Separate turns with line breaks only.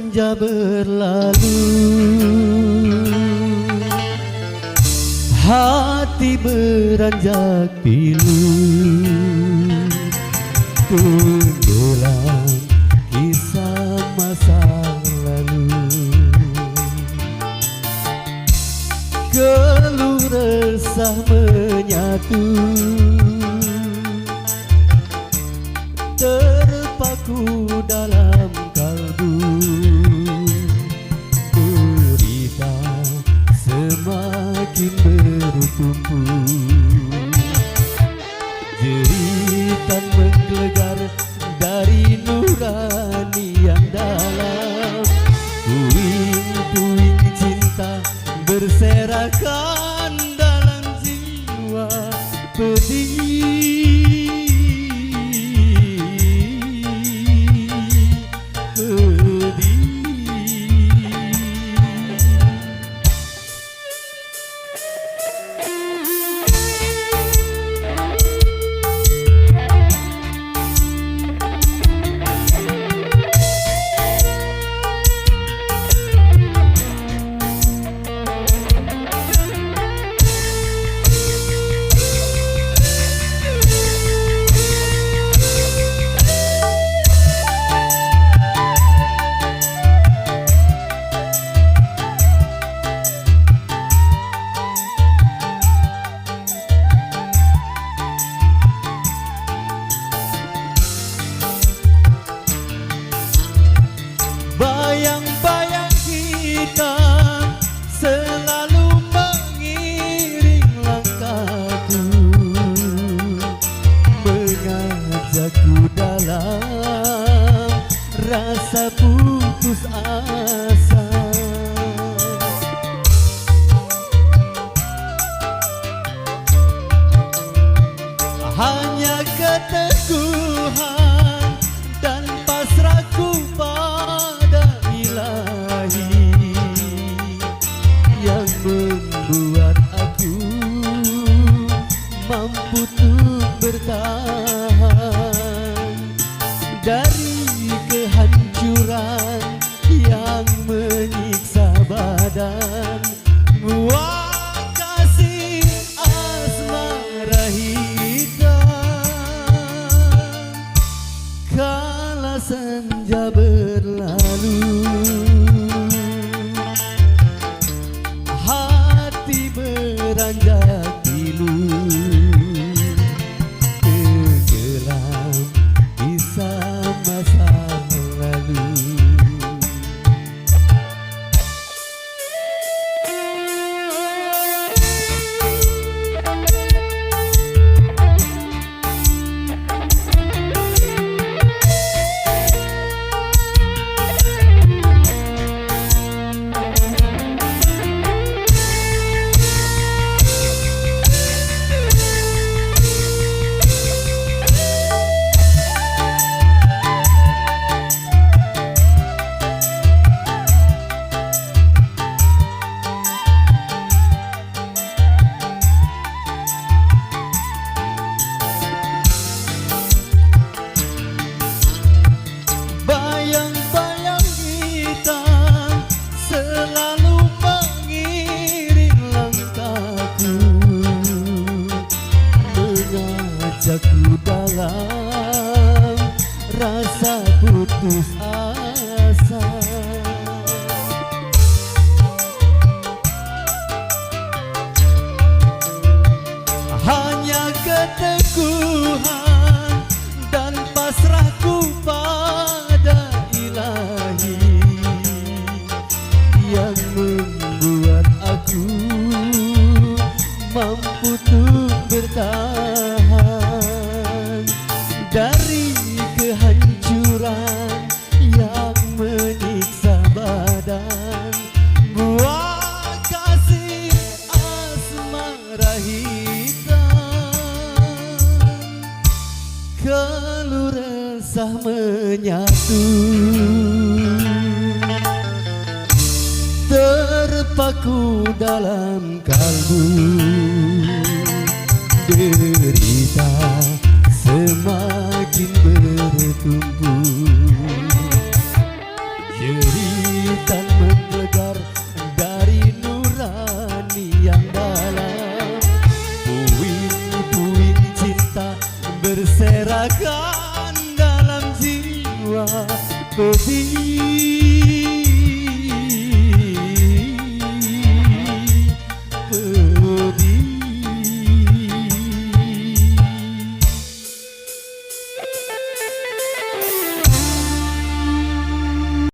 senja berlalu, hati beranjak pilu, tenggelam kisah masa lalu. Keluh resah menyatu, terpaku dalam kalbu. Derita semakin bertumpu, jeritan menggelegar dari nurani yang dalam. Puing-puing cinta berserakan dalam jiwa pedih. Bayang-bayang kita selalu mengiring langkahku, mengajakku dalam rasa putus asa. Hanya keteguhan dan pasrahku pada Ilahi yang membuat aku mampu untuk bertahan dari kehancuran yang menyiksa badan. Wah, kasih asmara hitam, kala senja berlalu, hati beranjak pilu, tenggelam kisah masa lalu. Bayang-bayang kita selalu mengiring langkahku, mengajakku dalam rasa putus asa. Hanya keteguhan dan pasrahku pada Ilahi yang membuat aku mampu untuk bertahan dari kehancuran yang menyiksa badan. Buah kasih asmara hitam, keluh resah menyatu, terpaku dalam kalbu. Derita semakin bertumbuh.